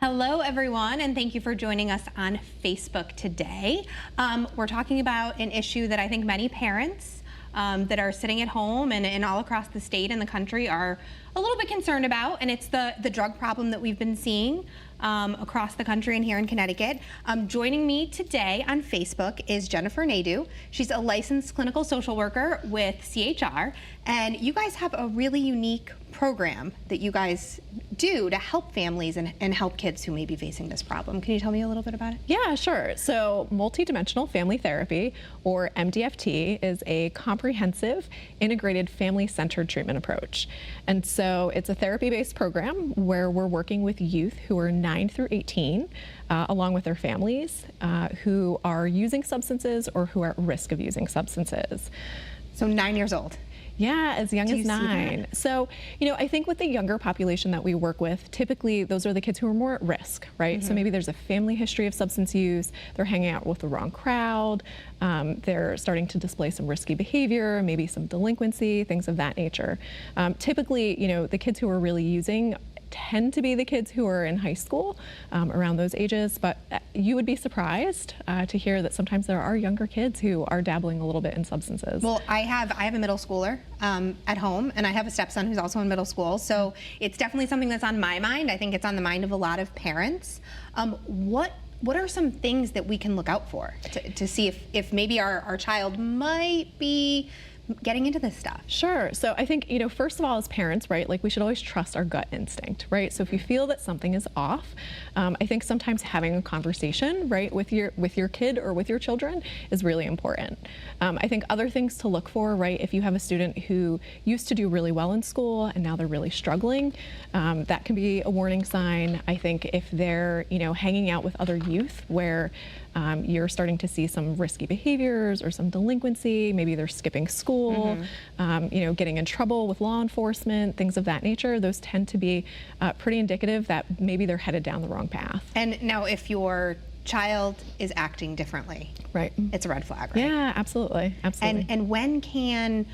Hello, everyone, and thank you for joining us on Facebook today. We're talking about an issue that I think many parents that are sitting at home and all across the state and the country are a little bit concerned about, and it's the drug problem that we've been seeing across the country and here in Connecticut. Joining me today on Facebook is Jennifer Nadeau. She's a licensed clinical social worker with CHR, and you guys have a really unique program that you guys do to help families and help kids who may be facing this problem. Can you tell me a little bit about it? Yeah, sure. So Multidimensional Family Therapy, or MDFT, is a comprehensive, integrated, family-centered treatment approach. And so it's a therapy-based program where we're working with youth who are 9 through 18, along with their families, who are using substances or who are at risk of using substances. So 9 years old. Yeah, as young as 9. So, I think with the younger population that we work with, typically those are the kids who are more at risk, right? So maybe there's a family history of substance use, they're hanging out with the wrong crowd, they're starting to display some risky behavior, maybe some delinquency, things of that nature. Typically, the kids who are really using tend to be the kids who are in high school, around those ages, but you would be surprised to hear that sometimes there are younger kids who are dabbling a little bit in substances. Well, I have a middle schooler at home, and I have a stepson who's also in middle school, so it's definitely something that's on my mind. I think it's on the mind of a lot of parents. What are some things that we can look out for to see if maybe our child might be getting into this stuff? Sure. So I think, first of all, as parents, right, like we should always trust our gut instinct, right? So if you feel that something is off, I think sometimes having a conversation, right, with your kid or with your children is really important. I think other things to look for, right, if you have a student who used to do really well in school and now they're really struggling, that can be a warning sign. I think if they're, hanging out with other youth where you're starting to see some risky behaviors or some delinquency, maybe they're skipping school, getting in trouble with law enforcement, things of that nature, those tend to be pretty indicative that maybe they're headed down the wrong path. And now if your child is acting differently, right, it's a red flag, right? Yeah, absolutely, absolutely. And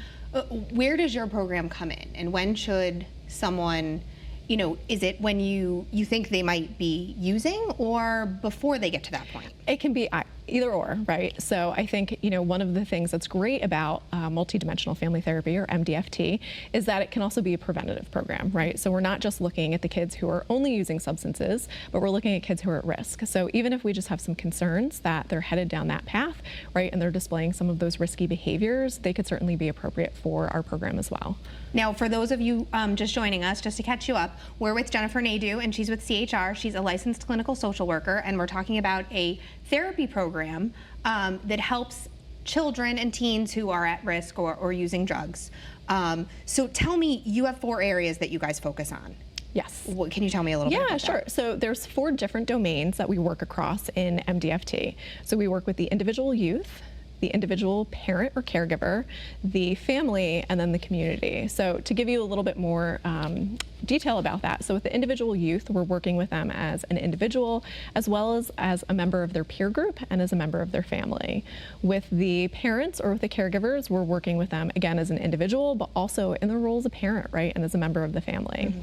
where does your program come in? And when should someone, is it when you think they might be using or before they get to that point? It can be either or, right? So I think, one of the things that's great about multidimensional family therapy, or MDFT, is that it can also be a preventative program, right? So we're not just looking at the kids who are only using substances, but we're looking at kids who are at risk. So even if we just have some concerns that they're headed down that path, right, and they're displaying some of those risky behaviors, they could certainly be appropriate for our program as well. Now, for those of you just joining us, just to catch you up, we're with Jennifer Nadeau, and she's with CHR. She's a licensed clinical social worker, and we're talking about a therapy program that helps children and teens who are at risk or using drugs. So tell me, you have 4 areas that you guys focus on. Yes. Can you tell me a little bit about that? Yeah, sure. So there's 4 different domains that we work across in MDFT. So we work with the individual youth, the individual parent or caregiver, the family, and then the community. So to give you a little bit more detail about that, so with the individual youth, we're working with them as an individual, as well as a member of their peer group and as a member of their family. With the parents or with the caregivers, we're working with them, again, as an individual, but also in the role as a parent, right, and as a member of the family.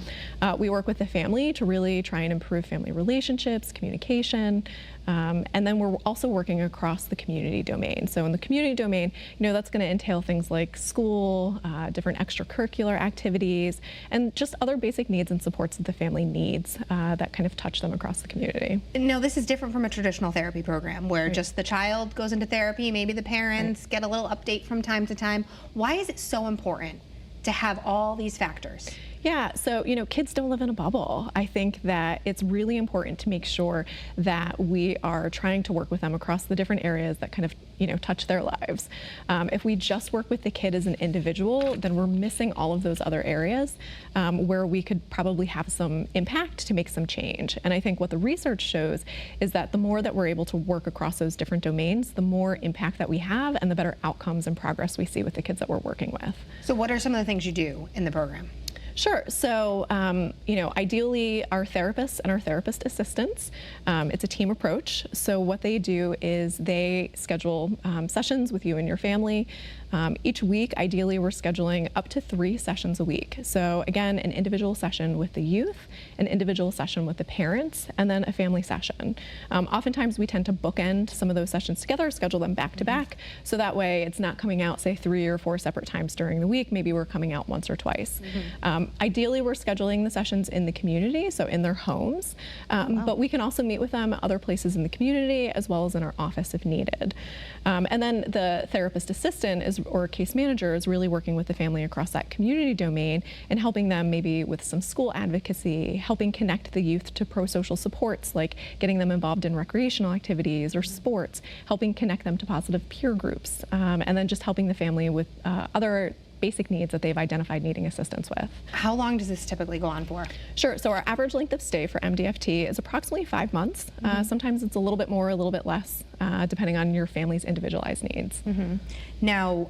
We work with the family to really try and improve family relationships, communication, and then we're also working across the community domain. So in the community domain, that's going to entail things like school, different extracurricular activities, and just other basic needs and supports that the family needs that kind of touch them across the community. Now, this is different from a traditional therapy program where just the child goes into therapy, maybe the parents get a little update from time to time. Why is it so important to have all these factors? Yeah, so, kids don't live in a bubble. I think that it's really important to make sure that we are trying to work with them across the different areas that kind of, touch their lives. If we just work with the kid as an individual, then we're missing all of those other areas where we could probably have some impact to make some change. And I think what the research shows is that the more that we're able to work across those different domains, the more impact that we have and the better outcomes and progress we see with the kids that we're working with. So what are some of the things you do in the program? Sure. So, ideally, our therapists and our therapist assistants, it's a team approach. So what they do is they schedule sessions with you and your family. Each week, ideally, we're scheduling up to 3 sessions a week. So again, an individual session with the youth, an individual session with the parents, and then a family session. Oftentimes, we tend to bookend some of those sessions together, schedule them back to back, so that way it's not coming out, say, 3 or 4 separate times during the week. Maybe we're coming out once or twice. Ideally, we're scheduling the sessions in the community, so in their homes, but we can also meet with them other places in the community as well as in our office if needed. And then the therapist assistant or case manager is really working with the family across that community domain and helping them maybe with some school advocacy, helping connect the youth to pro-social supports like getting them involved in recreational activities or sports, helping connect them to positive peer groups, and then just helping the family with other basic needs that they've identified needing assistance with. How long does this typically go on for? Sure. So our average length of stay for MDFT is approximately 5 months. Sometimes it's a little bit more, a little bit less, depending on your family's individualized needs. Now,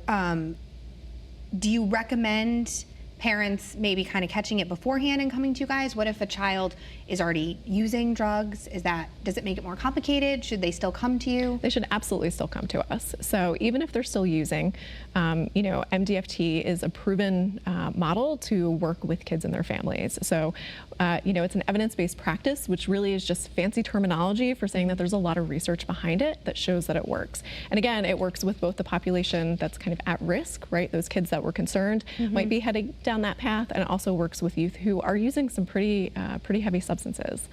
do you recommend parents maybe kind of catching it beforehand and coming to you guys? What if a child is already using drugs? Does it make it more complicated? Should they still come to you? They should absolutely still come to us. So even if they're still using, MDFT is a proven model to work with kids and their families. So, it's an evidence-based practice, which really is just fancy terminology for saying that there's a lot of research behind it that shows that it works. And again, it works with both the population that's kind of at risk, right? Those kids that were concerned might be heading down that path, and it also works with youth who are using some pretty heavy substances.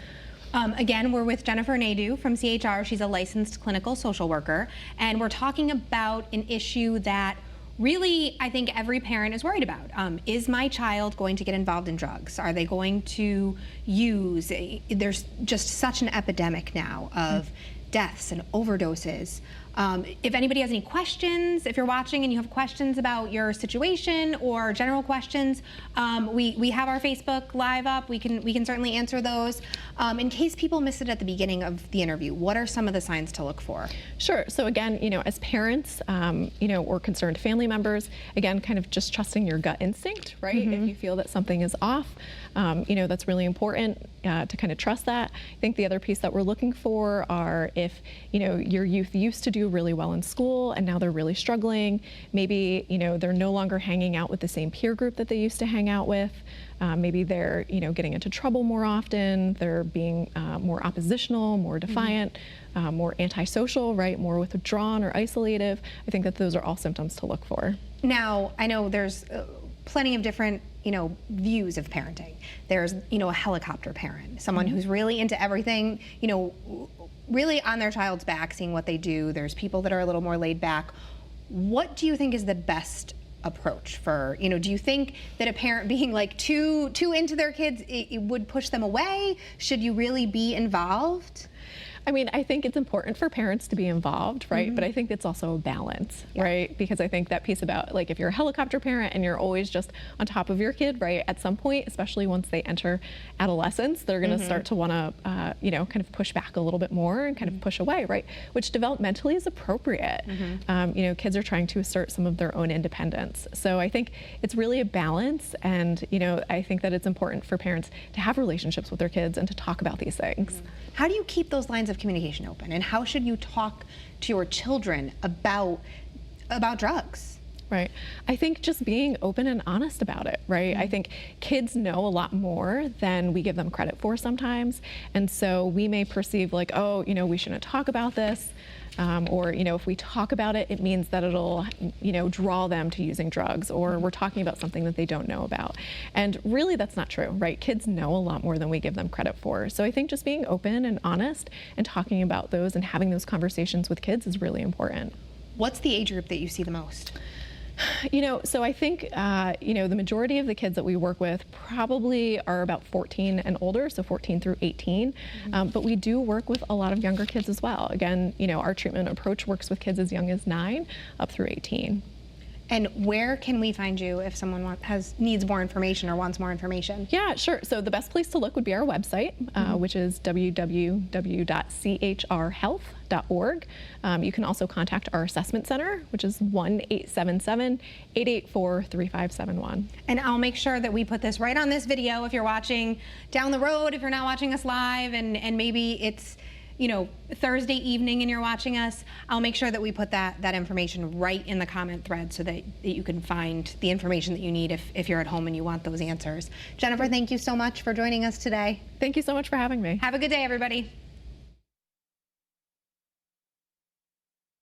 Again, we're with Jennifer Nadeau from CHR. She's a licensed clinical social worker, and we're talking about an issue that really, I think every parent is worried about. Is my child going to get involved in drugs? Are they going to use? There's just such an epidemic now of deaths and overdoses. If anybody has any questions, if you're watching and you have questions about your situation or general questions, we have our Facebook Live up. We can certainly answer those. In case people missed it at the beginning of the interview, what are some of the signs to look for? Sure. So again, as parents, or concerned family members, again, kind of just trusting your gut instinct, right? If you feel that something is off, that's really important to kind of trust that. I think the other piece that we're looking for are if, your youth used to do really well in school and now they're really struggling. Maybe, they're no longer hanging out with the same peer group that they used to hang out with. Maybe they're, getting into trouble more often. They're being more oppositional, more defiant, more antisocial, right? More withdrawn or isolative. I think that those are all symptoms to look for. Now, I know there's plenty of different, views of parenting. There's, a helicopter parent, someone who's really into everything, really on their child's back, seeing what they do. There's people that are a little more laid back. What do you think is the best approach for, do you think that a parent being like too into their kids, it would push them away? Should you really be involved? I mean, I think it's important for parents to be involved, right? But I think it's also a balance, right? Because I think that piece about, like, if you're a helicopter parent and you're always just on top of your kid, right? At some point, especially once they enter adolescence, they're going to start to want to, kind of push back a little bit more and kind of push away, right? Which developmentally is appropriate. Kids are trying to assert some of their own independence. So I think it's really a balance. And, I think that it's important for parents to have relationships with their kids and to talk about these things. How do you keep those lines of communication open, and how should you talk to your children about drugs? Right. I think just being open and honest about it, right? I think kids know a lot more than we give them credit for sometimes. And so we may perceive like, oh, we shouldn't talk about this. Or, if we talk about it, it means that it'll, draw them to using drugs, or we're talking about something that they don't know about. And really, that's not true, right? Kids know a lot more than we give them credit for. So I think just being open and honest and talking about those and having those conversations with kids is really important. What's the age group that you see the most? So I think, the majority of the kids that we work with probably are about 14 and older, so 14 through 18. But we do work with a lot of younger kids as well. Again, our treatment approach works with kids as young as 9 up through 18. And where can we find you if someone needs more information or wants more information? Yeah, sure. So the best place to look would be our website, which is www.chrhealth.org. You can also contact our assessment center, which is 1-877-884-3571. And I'll make sure that we put this right on this video if you're watching down the road, if you're not watching us live, and maybe it's, you know, Thursday evening and you're watching us. I'll make sure that we put that information right in the comment thread so that you can find the information that you need if you're at home and you want those answers. Jennifer, thank you so much for joining us today. Thank you so much for having me. Have a good day, everybody.